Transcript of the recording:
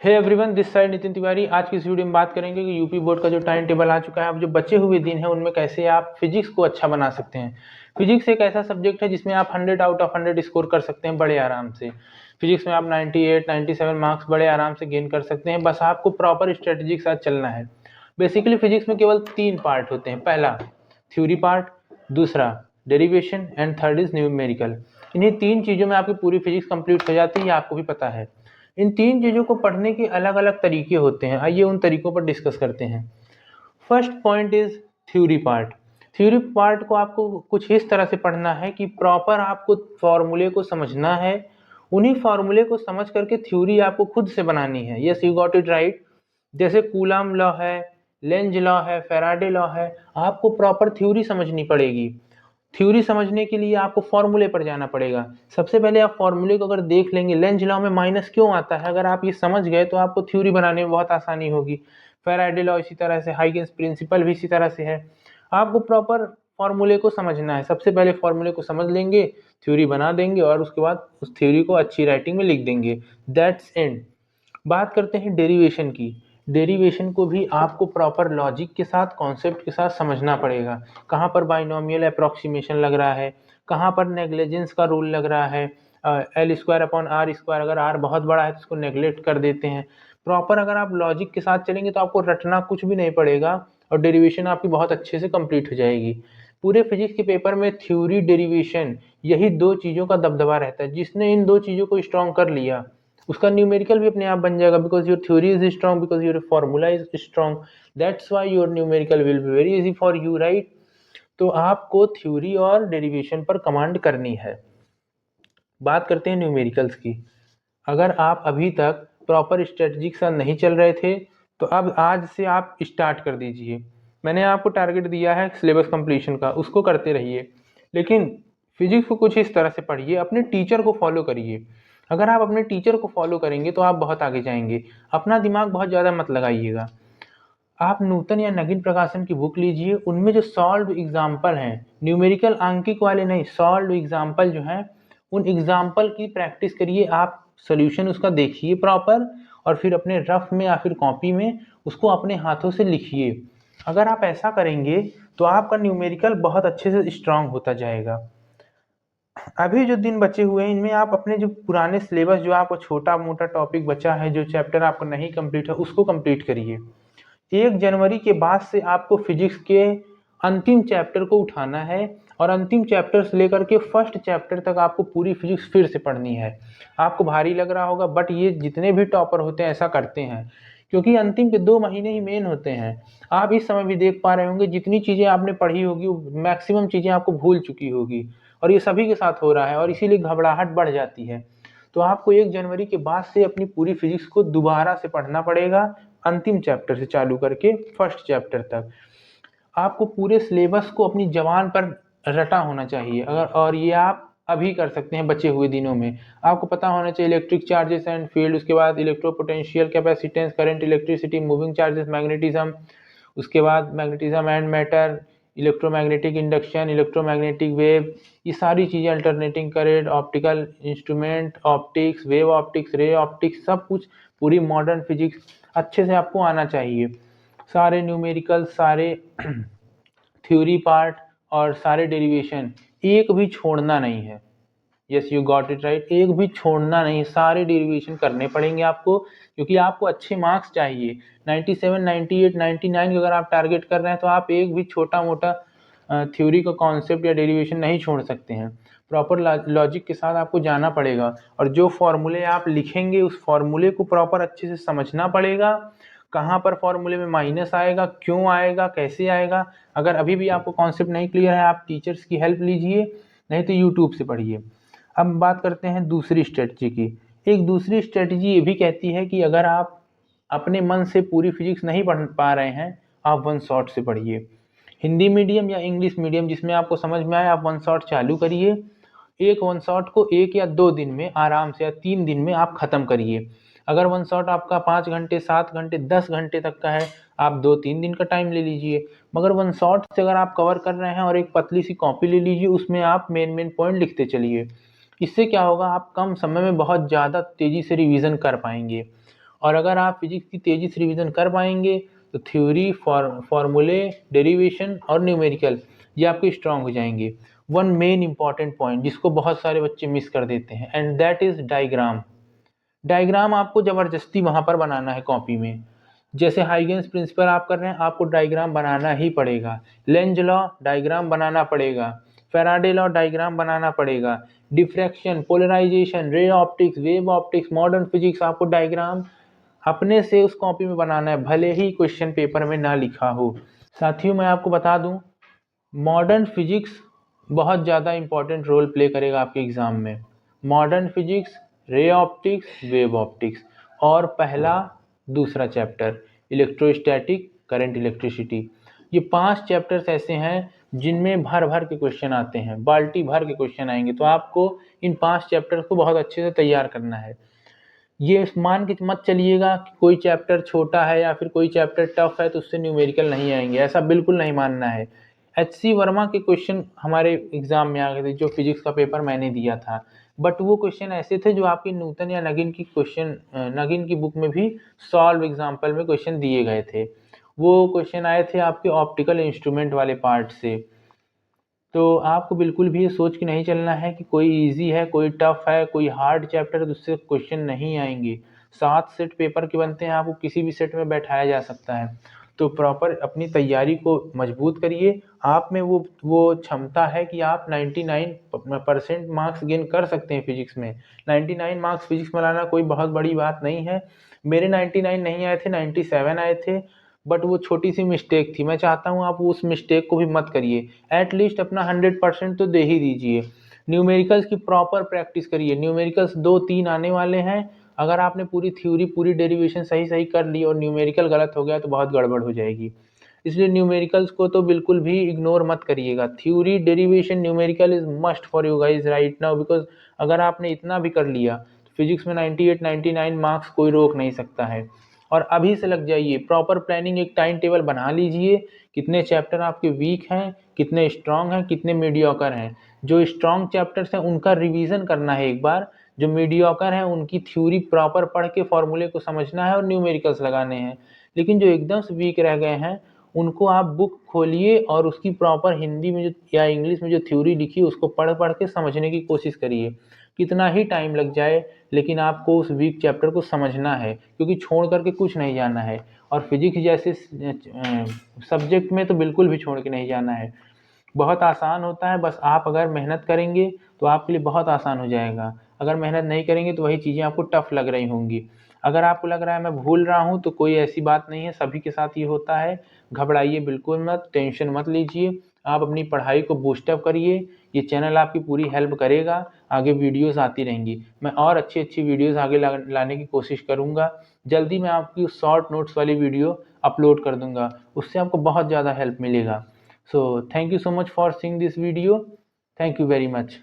Hey everyone, this side Nitin Tiwari. आज की इस वीडियो में बात करेंगे कि यूपी बोर्ड का जो टाइम टेबल आ चुका है, अब जो बचे हुए दिन है उनमें कैसे आप फिजिक्स को अच्छा बना सकते हैं। फिजिक्स एक ऐसा सब्जेक्ट है जिसमें आप 100 आउट ऑफ 100 स्कोर कर सकते हैं बड़े आराम से। फिजिक्स में आप 98 97 मार्क्स बड़े आराम से गेन कर सकते हैं। बस आपको प्रॉपर स्ट्रेटजी के साथ चलना है। बेसिकली फिजिक्स में केवल 3 पार्ट होते हैं। पहला थ्योरी पार्ट, दूसरा derivation and third is numerical. इन्हीं 3 चीज़ों में आपकी पूरी फिजिक्स कंप्लीट हो जाती है, आपको भी पता है। इन 3 चीज़ों को पढ़ने के अलग अलग तरीके होते हैं। आइए उन तरीकों पर डिस्कस करते हैं। First point is theory part. Theory part को आपको कुछ इस तरह से पढ़ना है कि प्रॉपर आपको फॉर्मूले को समझना है। उन्हीं फॉर्मूले को समझ करके थ्योरी आपको खुद से बनानी है। Yes, you got it right. जैसे कूलम लॉ है, लेंज लॉ है, फैराडे लॉ है, आपको प्रॉपर थ्योरी समझनी पड़ेगी। थ्योरी समझने के लिए आपको फॉर्मूले पर जाना पड़ेगा। सबसे पहले आप फॉर्मूले को अगर देख लेंगे, लेंज लॉ में माइनस क्यों आता है, अगर आप ये समझ गए तो आपको थ्योरी बनाने में बहुत आसानी होगी। फैराडे लॉ इसी तरह से, हाइगेंस प्रिंसिपल भी इसी तरह से है। आपको प्रॉपर फॉर्मूले को समझना है। सबसे पहले फॉर्मूले को समझ लेंगे, थ्योरी बना देंगे और उसके बाद उस थ्योरी को अच्छी राइटिंग में लिख देंगे। That's and. बात करते हैं डेरिवेशन की। डेरिवेशन को भी आपको प्रॉपर लॉजिक के साथ, कॉन्सेप्ट के साथ समझना पड़ेगा। कहाँ पर बाइनोमियल अप्रोक्सीमेशन लग रहा है, कहाँ पर नेग्लिजेंस का रूल लग रहा है। L square upon R square, अगर आर बहुत बड़ा है तो उसको नेग्लेक्ट कर देते हैं। प्रॉपर अगर आप लॉजिक के साथ चलेंगे तो आपको रटना कुछ भी नहीं पड़ेगा और डेरिवेशन आपकी बहुत अच्छे से कंप्लीट हो जाएगी। पूरे फिजिक्स के पेपर में थ्योरी, डेरिवेशन, यही 2 चीज़ों का दबदबा रहता है। जिसने इन 2 चीज़ों को स्ट्रॉन्ग कर लिया उसका न्यूमेरिकल भी अपने आप बन जाएगा, because your theory is strong, because your formula is strong. That's why your numerical will be very easy for you, right. तो आपको थ्योरी और डेरिवेशन पर कमांड करनी है। बात करते हैं न्यूमेरिकल्स की। अगर आप अभी तक प्रॉपर स्ट्रेटजी के साथ नहीं चल रहे थे तो अब आज से आप स्टार्ट कर दीजिए। मैंने आपको टारगेट दिया है सिलेबस कंप्लीशन का, उसको करते रहिए। लेकिन फिजिक्स को कुछ इस तरह से पढ़िए, अपने टीचर को फॉलो करिए। अगर आप अपने टीचर को फॉलो करेंगे तो आप बहुत आगे जाएंगे। अपना दिमाग बहुत ज़्यादा मत लगाइएगा। आप नूतन या नगीन प्रकाशन की बुक लीजिए, उनमें जो सॉल्व एग्जाम्पल हैं, न्यूमेरिकल अंकिक वाले नहीं, सॉल्व एग्जाम्पल जो हैं, उन एग्जाम्पल की प्रैक्टिस करिए। आप सोल्यूशन उसका देखिए प्रॉपर और फिर अपने रफ में या फिर कॉपी में उसको अपने हाथों से लिखिए। अगर आप ऐसा करेंगे तो आपका न्यूमेरिकल बहुत अच्छे से स्ट्रांग होता जाएगा। अभी जो दिन बचे हुए हैं इनमें आप अपने जो पुराने सिलेबस, जो आपको छोटा मोटा टॉपिक बचा है, जो चैप्टर आपको नहीं कंप्लीट है, उसको कंप्लीट करिए। 1 जनवरी के बाद से आपको फिजिक्स के अंतिम चैप्टर को उठाना है और अंतिम चैप्टर से लेकर के फर्स्ट चैप्टर तक आपको पूरी फिजिक्स फिर से पढ़नी है। आपको भारी लग रहा होगा, बट ये जितने भी टॉपर होते हैं ऐसा करते हैं, क्योंकि अंतिम के 2 महीने ही मेन होते हैं। आप इस समय भी देख पा रहे होंगे, जितनी चीज़ें आपने पढ़ी होगी मैक्सिमम चीज़ें आपको भूल चुकी होगी, और ये सभी के साथ हो रहा है और इसीलिए घबराहट बढ़ जाती है। तो आपको 1 जनवरी के बाद से अपनी पूरी फिजिक्स को दोबारा से पढ़ना पड़ेगा, अंतिम चैप्टर से चालू करके फर्स्ट चैप्टर तक। आपको पूरे सिलेबस को अपनी ज़बान पर रटा होना चाहिए। अगर और ये आप अभी कर सकते हैं बचे हुए दिनों में। आपको पता होना चाहिए इलेक्ट्रिक चार्जेस एंड फील्ड, उसके बाद इलेक्ट्रोपोटेंशियल, capacitance, current, electricity, moving charges, magnetism, उसके बाद magnetism and matter, electromagnetic induction, electromagnetic wave, ये सारी चीज़ें, alternating current, optical instrument, optics, wave optics, ray optics, सब कुछ पूरी मॉडर्न फिजिक्स अच्छे से आपको आना चाहिए। सारे न्यूमेरिकल, सारे थ्योरी पार्ट और सारे डेरिवेशन, एक भी छोड़ना नहीं है। Yes, you got it right. एक भी छोड़ना नहीं, सारे डेरिवेशन करने पड़ेंगे आपको, क्योंकि आपको अच्छे मार्क्स चाहिए। 97, 98, 99 अगर आप टारगेट कर रहे हैं तो आप एक भी छोटा मोटा थ्योरी का कॉन्सेप्ट या डेरिवेशन नहीं छोड़ सकते हैं। प्रॉपर लॉजिक के साथ आपको जाना पड़ेगा और जो फॉर्मूले आप लिखेंगे उस फॉर्मूले को प्रॉपर अच्छे से समझना पड़ेगा। कहाँ पर फॉर्मूले में माइनस आएगा, क्यों आएगा, कैसे आएगा। अगर अभी भी आपको कॉन्सेप्ट नहीं क्लियर है, आप टीचर्स की हेल्प लीजिए, नहीं तो यूट्यूब से पढ़िए। अब बात करते हैं दूसरी स्ट्रेटजी की। एक दूसरी स्ट्रेटजी ये भी कहती है कि अगर आप अपने मन से पूरी फिजिक्स नहीं पढ़ पा रहे हैं, आप वन शॉट से पढ़िए। हिंदी मीडियम या इंग्लिश मीडियम, जिसमें आपको समझ में आए, आप वन शॉट चालू करिए। एक वन शॉट को 1 या 2 दिन में आराम से, या 3 दिन में आप ख़त्म करिए। अगर वन शॉट आपका 5 घंटे, 7 घंटे, 10 घंटे तक का है, आप 2-3 दिन का टाइम ले लीजिए। मगर वन शॉट से अगर आप कवर कर रहे हैं और एक पतली सी कॉपी ले लीजिए, उसमें आप मेन पॉइंट लिखते चलिए। इससे क्या होगा, आप कम समय में बहुत ज़्यादा तेज़ी से रिवीजन कर पाएंगे। और अगर आप फिजिक्स की तेज़ी से रिवीजन कर पाएंगे तो थ्योरी, फॉर्मूले, डेरिवेशन और न्यूमेरिकल ये आपके स्ट्रांग हो जाएंगे। वन मेन इंपॉर्टेंट पॉइंट जिसको बहुत सारे बच्चे मिस कर देते हैं, and that is diagram. Diagram आपको ज़बरदस्ती वहाँ पर बनाना है कॉपी में। जैसे हाइगेन्स प्रिंसिपल आप कर रहे हैं, आपको डायग्राम बनाना ही पड़ेगा। लेंज लॉ डायग्राम बनाना पड़ेगा। फैराडे लॉ डायग्राम बनाना पड़ेगा। Diffraction, polarisation, ray optics, wave optics, modern physics, आपको डायग्राम अपने से उस कॉपी में बनाना है, भले ही क्वेश्चन पेपर में ना लिखा हो। साथियों, मैं आपको बता दूं, मॉडर्न फिजिक्स बहुत ज़्यादा इंपॉर्टेंट रोल प्ले करेगा आपके एग्ज़ाम में। मॉडर्न फिजिक्स, रे ऑप्टिक्स, वेव ऑप्टिक्स और पहला दूसरा चैप्टर इलेक्ट्रोस्टैटिक, करंट, इलेक्ट्रिसिटी। ये 5 चैप्टर्स ऐसे हैं जिनमें भर भर के क्वेश्चन आते हैं, बाल्टी भर के क्वेश्चन आएंगे। तो आपको इन 5 चैप्टर्स को बहुत अच्छे से तैयार करना है। ये मान के मत चलिएगा कि कोई चैप्टर छोटा है या फिर कोई चैप्टर टफ है तो उससे न्यूमेरिकल नहीं आएंगे, ऐसा बिल्कुल नहीं मानना है। एचसी वर्मा के क्वेश्चन हमारे एग्जाम में आ गए थे, जो फिजिक्स का पेपर मैंने दिया था, बट वो क्वेश्चन ऐसे थे जो आपकी न्यूटन या नगिन की बुक में भी सॉल्व एग्जाम्पल में क्वेश्चन दिए गए थे। वो क्वेश्चन आए थे आपके ऑप्टिकल इंस्ट्रूमेंट वाले पार्ट से। तो आपको बिल्कुल भी ये सोच के नहीं चलना है कि कोई इजी है, कोई टफ है, कोई हार्ड चैप्टर है तो उससे क्वेश्चन नहीं आएंगे। 7 सेट पेपर के बनते हैं, आपको किसी भी सेट में बैठाया जा सकता है। तो प्रॉपर अपनी तैयारी को मजबूत करिए। आप में वो क्षमता है कि आप 99% मार्क्स गेन कर सकते हैं फिजिक्स में। 99 मार्क्स फिजिक्स में लाना कोई बहुत बड़ी बात नहीं है। मेरे 99 नहीं आए थे, 97 आए थे, बट वो छोटी सी मिस्टेक थी। मैं चाहता हूँ आप उस मिस्टेक को भी मत करिए, एटलीस्ट अपना 100% तो दे ही दीजिए। न्यूमेरिकल्स की प्रॉपर प्रैक्टिस करिए। न्यूमेरिकल्स 2-3 आने वाले हैं। अगर आपने पूरी थ्योरी, पूरी डेरिवेशन सही सही कर ली और न्यूमेरिकल गलत हो गया तो बहुत गड़बड़ हो जाएगी। इसलिए न्यूमेरिकल्स को तो बिल्कुल भी इग्नोर मत करिएगा। Theory, derivation, numerical is must for you guys right now, because अगर आपने इतना भी कर लिया तो फिजिक्स में 98-99 मार्क्स कोई रोक नहीं सकता है। और अभी से लग जाइए, प्रॉपर प्लानिंग, एक टाइम टेबल बना लीजिए। कितने चैप्टर आपके वीक हैं, कितने स्ट्रांग हैं, कितने मीडियोकर हैं। जो स्ट्रांग चैप्टर्स हैं उनका रिवीजन करना है एक बार, जो मीडियोकर हैं उनकी थ्योरी प्रॉपर पढ़ के फॉर्मूले को समझना है और न्यूमेरिकल्स लगाने हैं। लेकिन जो एकदम से वीक रह गए हैं उनको आप बुक खोलिए और उसकी प्रॉपर हिंदी में जो या इंग्लिश में जो थ्योरी लिखी है उसको पढ़ पढ़ के समझने की कोशिश करिए। कितना ही टाइम लग जाए, लेकिन आपको उस वीक चैप्टर को समझना है, क्योंकि छोड़ करके कुछ नहीं जाना है। और फिजिक्स जैसे सब्जेक्ट में तो बिल्कुल भी छोड़ के नहीं जाना है। बहुत आसान होता है, बस आप अगर मेहनत करेंगे तो आपके लिए बहुत आसान हो जाएगा। अगर मेहनत नहीं करेंगे तो वही चीज़ें आपको टफ लग रही होंगी। अगर आपको लग रहा है मैं भूल रहा हूँ तो कोई ऐसी बात नहीं है, सभी के साथ ये होता है। घबराइए बिल्कुल मत, टेंशन मत लीजिए। आप अपनी पढ़ाई को बूस्टअप करिए। ये चैनल आपकी पूरी हेल्प करेगा। आगे वीडियोस आती रहेंगी। मैं और अच्छी अच्छी वीडियोस आगे लाने की कोशिश करूँगा। जल्दी मैं आपकी शॉर्ट नोट्स वाली वीडियो अपलोड कर दूँगा, उससे आपको बहुत ज़्यादा हेल्प मिलेगा। So thank you so much for seeing this video. Thank you very much.